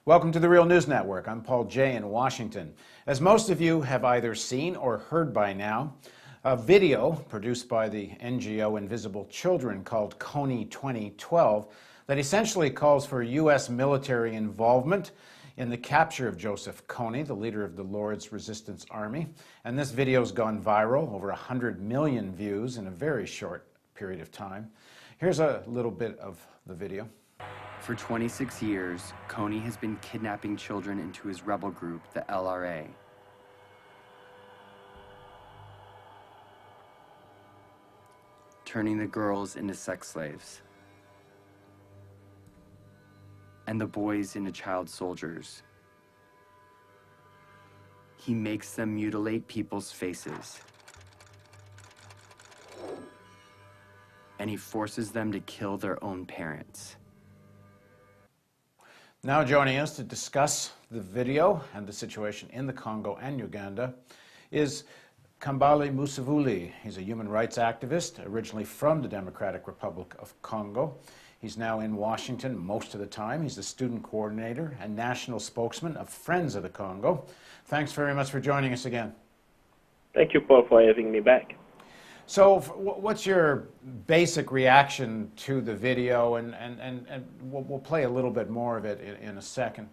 Welcome to the Real News Network. I'm Paul Jay in Washington. As most of you have either seen or heard by now, a video produced by the NGO Invisible Children called Kony 2012 that essentially calls for U.S. military involvement in the capture of Joseph Kony, the leader of the Lord's Resistance Army. And this video's gone viral, over 100 million views in a very short period of time. Here's a little bit of the video. For 26 years, Kony has been kidnapping children into his rebel group, the LRA. Turning the girls into sex slaves. And the boys into child soldiers. He makes them mutilate people's faces. And he forces them to kill their own parents. Now joining us to discuss the video and the situation in the Congo and Uganda is Kambale Musevuli. He's a human rights activist, originally from the Democratic Republic of Congo. He's now in Washington most of the time. He's the student coordinator and national spokesman of Friends of the Congo. Thanks very much for joining us again. Thank you, Paul, for having me back. So what's your basic reaction to the video, and we'll play a little bit more of it in a second.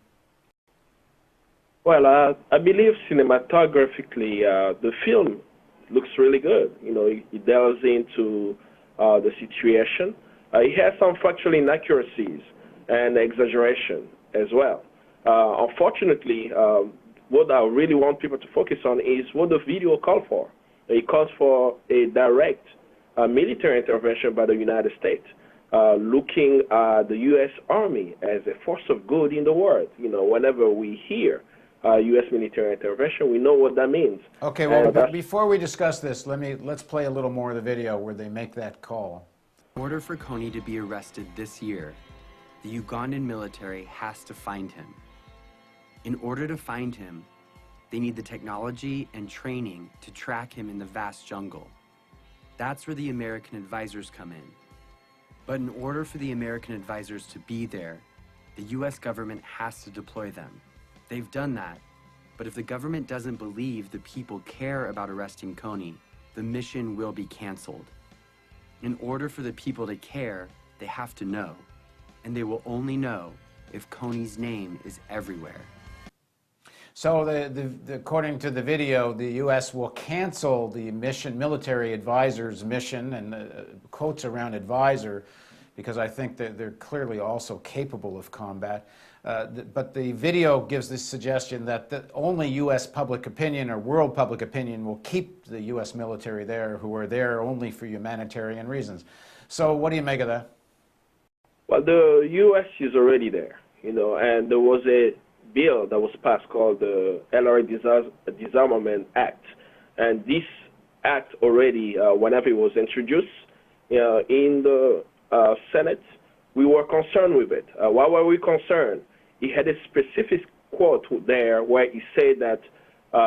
Well, I believe cinematographically the film looks really good. You know, it delves into the situation. It has some factual inaccuracies and exaggeration as well. Unfortunately, what I really want people to focus on is what the video called for. It calls for a direct military intervention by the United States, looking at the U.S. Army as a force of good in the world. You know, whenever we hear U.S. military intervention, we know what that means. Okay, well, but before we discuss this, let's play a little more of the video where they make that call. In order for Kony to be arrested this year, the Ugandan military has to find him. In order to find him, they need the technology and training to track him in the vast jungle. That's where the American advisors come in. But in order for the American advisors to be there, the US government has to deploy them. They've done that, but if the government doesn't believe the people care about arresting Kony, the mission will be canceled. In order for the people to care, they have to know, and they will only know if Kony's name is everywhere. So according to the video, the U.S. will cancel the military advisor's mission, and quotes around advisor, because I think that they're clearly also capable of combat. But the video gives this suggestion that only U.S. public opinion or world public opinion will keep the U.S. military there, who are there only for humanitarian reasons. So what do you make of that? Well, the U.S. is already there, you know, and there was a bill that was passed called the LRA Disarmament Act. And this act already, whenever it was introduced in the Senate, we were concerned with it. Why were we concerned? He had a specific quote there where he said that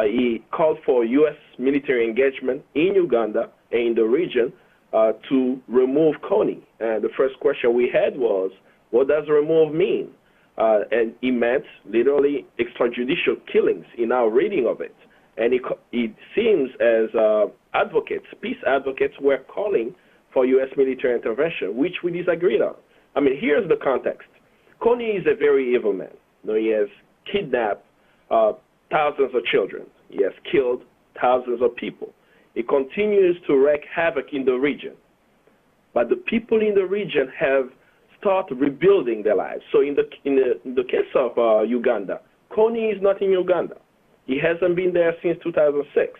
he called for U.S. military engagement in Uganda and in the region to remove Kony. And the first question we had was, what does remove mean? And it meant literally extrajudicial killings in our reading of it. And it seems as advocates, peace advocates, were calling for U.S. military intervention, which we disagreed on. I mean, here's the context. Kony is a very evil man. You know, he has kidnapped thousands of children. He has killed thousands of people. He continues to wreak havoc in the region. But the people in the region have start rebuilding their lives. So in the case of Uganda, Kony is not in Uganda. He hasn't been there since 2006.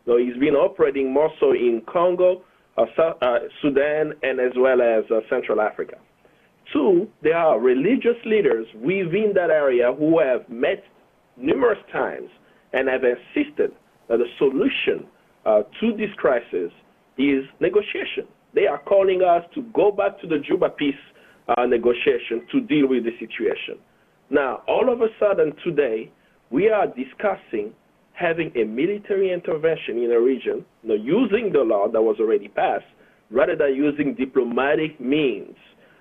So he's been operating more so in Congo, Sudan, and as well as Central Africa. Two, there are religious leaders within that area who have met numerous times and have insisted that the solution to this crisis is negotiation. They are calling us to go back to the Juba peace negotiation to deal with the situation. Now, all of a sudden today, we are discussing having a military intervention in a region, you know, using the law that was already passed, rather than using diplomatic means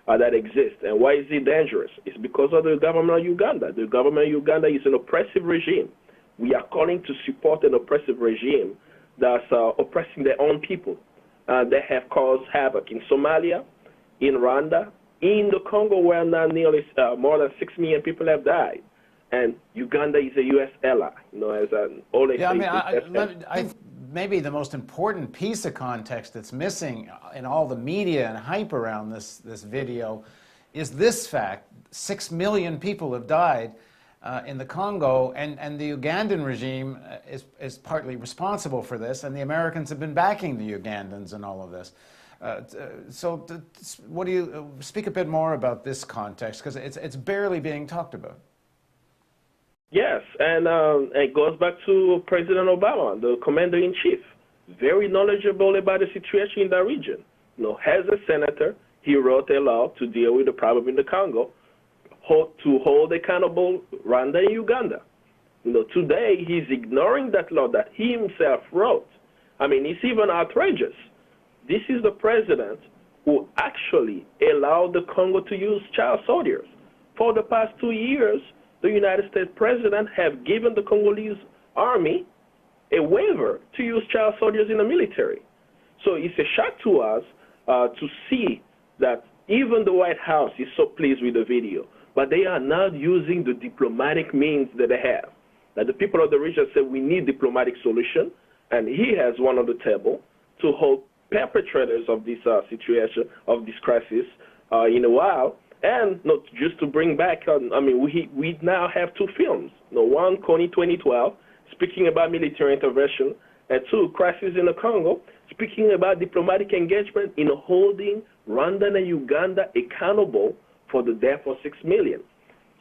that exists. And why is it dangerous? It's because of the government of Uganda. The government of Uganda is an oppressive regime. We are calling to support an oppressive regime that's oppressing their own people. They have caused havoc in Somalia, in Rwanda, in the Congo, where now nearly more than 6 million people have died. And Uganda is a U.S. ally, as an always. Yeah, I think maybe the most important piece of context that's missing in all the media and hype around this video is this fact: 6 million people have died in the Congo, and the Ugandan regime is partly responsible for this, and the Americans have been backing the Ugandans in all of this. So what do you speak a bit more about this context, because it's barely being talked about? Yes, and it goes back to President Obama, the commander-in-chief, very knowledgeable about the situation in that region. As a senator, he wrote a law to deal with the problem in the Congo, to hold accountable Rwanda and Uganda. Today he's ignoring that law that he himself wrote. It's even outrageous. This is the president who actually allowed the Congo to use child soldiers. For the past 2 years, the United States president have given the Congolese army a waiver to use child soldiers in the military. So it's a shock to us to see that even the White House is so pleased with the video, but they are not using the diplomatic means that they have. That the people of the region say we need diplomatic solution, and he has one on the table to hold perpetrators of this situation, of this crisis, in a while. And not just to bring back, we now have 2 films. One, Kony 2012, speaking about military intervention, and 2, Crisis in the Congo, speaking about diplomatic engagement in holding Rwanda and Uganda accountable for the death of 6 million.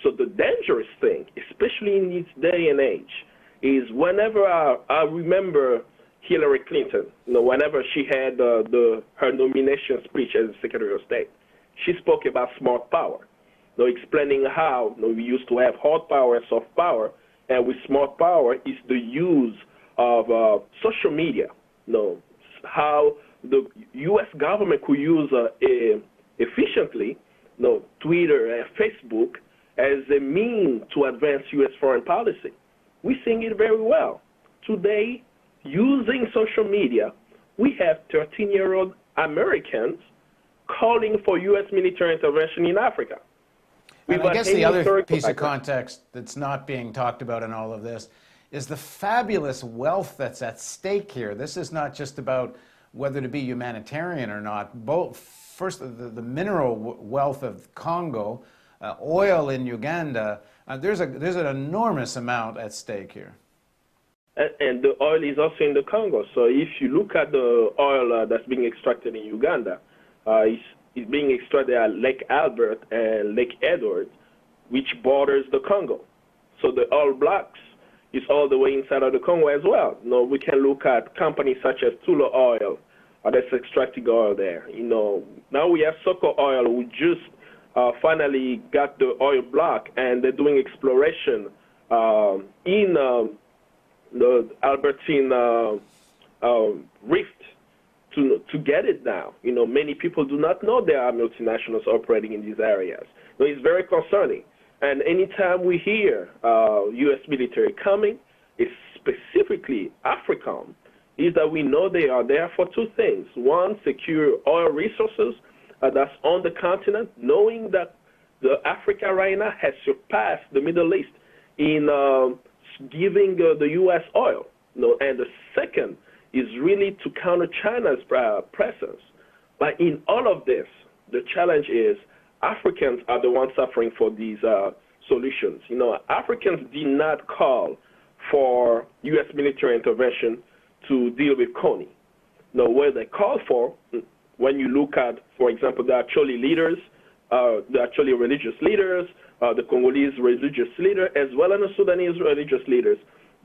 So the dangerous thing, especially in this day and age, is whenever I remember Hillary Clinton, whenever she had her nomination speech as Secretary of State, she spoke about smart power, explaining how we used to have hard power and soft power, and with smart power is the use of social media, how the U.S. government could use efficiently Twitter and Facebook as a means to advance U.S. foreign policy. We're seeing it very well. Today, using social media, we have 13-year-old Americans calling for U.S. military intervention in Africa. And I guess the other piece of context that's not being talked about in all of this is the fabulous wealth that's at stake here. This is not just about whether to be humanitarian or not. First, the mineral wealth of Congo, oil in Uganda, there's an enormous amount at stake here. And the oil is also in the Congo. So if you look at the oil that's being extracted in Uganda, it's being extracted at Lake Albert and Lake Edward, which borders the Congo. So the oil blocks is all the way inside of the Congo as well. We can look at companies such as Tullow Oil that's extracting oil there. Now we have Soko Oil, who just finally got the oil block, and they're doing exploration in the Albertine Rift to get it now. Many people do not know there are multinationals operating in these areas. It's very concerning. And anytime we hear U.S. military coming, it's specifically AFRICOM, is that we know they are there for 2 things. One, secure oil resources that's on the continent, knowing that Africa right now has surpassed the Middle East in giving the U.S. oil. And the second is really to counter China's presence. But in all of this, the challenge is Africans are the ones suffering for these solutions. Africans did not call for U.S. military intervention to deal with Kony. What they called for, when you look at, for example, the Acholi leaders, the Acholi religious leaders, the Congolese religious leader, as well as the Sudanese religious leaders,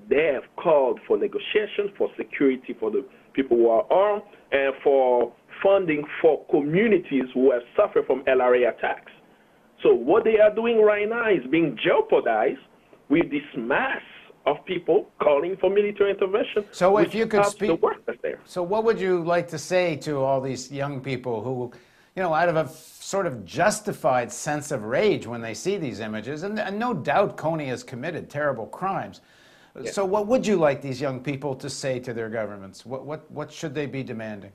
they have called for negotiation, for security for the people who are armed, and for funding for communities who have suffered from LRA attacks. So what they are doing right now is being jeopardized with this mass of people calling for military intervention. So if you could speak, so what would you like to say to all these young people who, out of a sort of justified sense of rage when they see these images. And no doubt Kony has committed terrible crimes. Yeah. So what would you like these young people to say to their governments? What should they be demanding?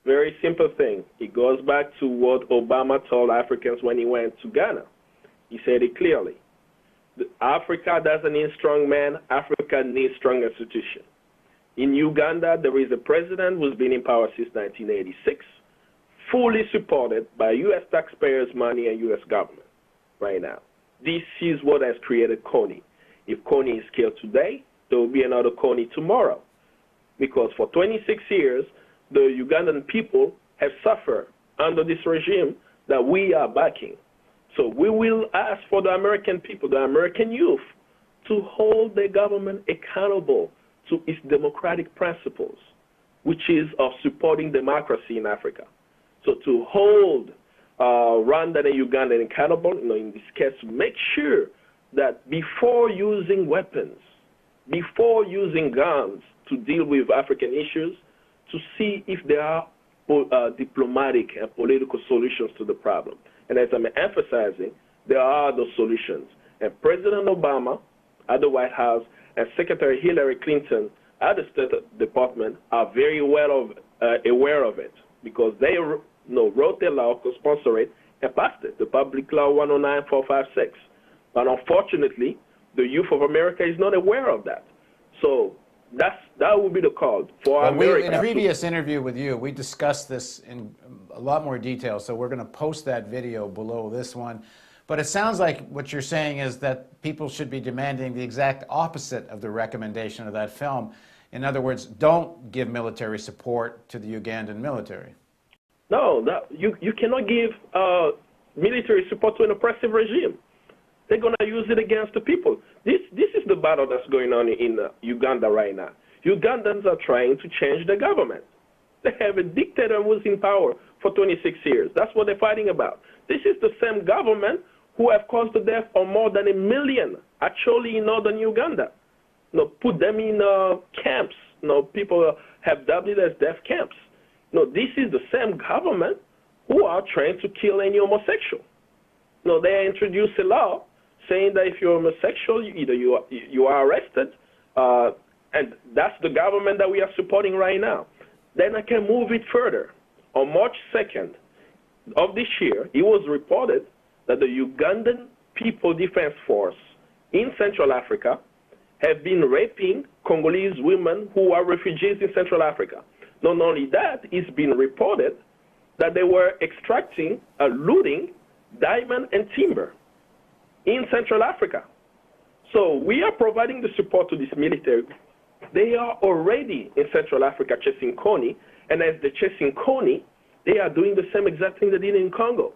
Very simple thing. It goes back to what Obama told Africans when he went to Ghana. He said it clearly. Africa doesn't need strong men. Africa needs strong institutions. In Uganda, there is a president who's been in power since 1986, fully supported by U.S. taxpayers' money and U.S. government right now. This is what has created Kony. If Kony is killed today, there will be another Kony tomorrow. Because for 26 years, the Ugandan people have suffered under this regime that we are backing. So we will ask for the American people, the American youth, to hold the government accountable to its democratic principles, which is of supporting democracy in Africa. So to hold Rwanda and Uganda accountable, in this case, to make sure that before using weapons, before using guns to deal with African issues, to see if there are diplomatic and political solutions to the problem. And as I'm emphasizing, there are those solutions. And President Obama at the White House and Secretary Hillary Clinton at the State Department are very well aware of it, because they wrote the law, co-sponsored it, and passed it, the Public Law 109-456. But unfortunately, the youth of America is not aware of that. So that would be the call for America. In a previous interview with you, we discussed this in a lot more detail, so we're going to post that video below this one. But it sounds like what you're saying is that people should be demanding the exact opposite of the recommendation of that film. In other words, don't give military support to the Ugandan military. No, you cannot give military support to an oppressive regime. They're going to use it against the people. This is the battle that's going on in Uganda right now. Ugandans are trying to change the government. They have a dictator who's in power for 26 years. That's what they're fighting about. This is the same government who have caused the death of more than 1 million, actually in northern Uganda. Put them in camps. People have dubbed it as death camps. This is the same government who are trying to kill any homosexual. They introduced a law saying that if you're homosexual, either you are arrested, and that's the government that we are supporting right now. Then I can move it further. On March 2nd of this year, it was reported that the Ugandan People Defense Force in Central Africa have been raping Congolese women who are refugees in Central Africa. Not only that, it's been reported that they were extracting, looting diamond and timber in Central Africa. So we are providing the support to this military. They are already in Central Africa chasing Kony, and as they're chasing Kony, they are doing the same exact thing they did in Congo,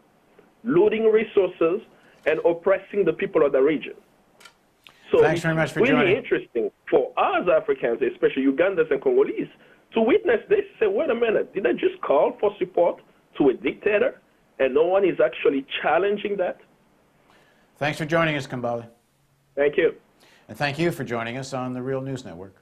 looting resources and oppressing the people of the region. So thanks very much for joining. It's really interesting for us Africans, especially Ugandans and Congolese, to witness this and say, wait a minute, did I just call for support to a dictator and no one is actually challenging that? Thanks for joining us, Kambale. Thank you. And thank you for joining us on the Real News Network.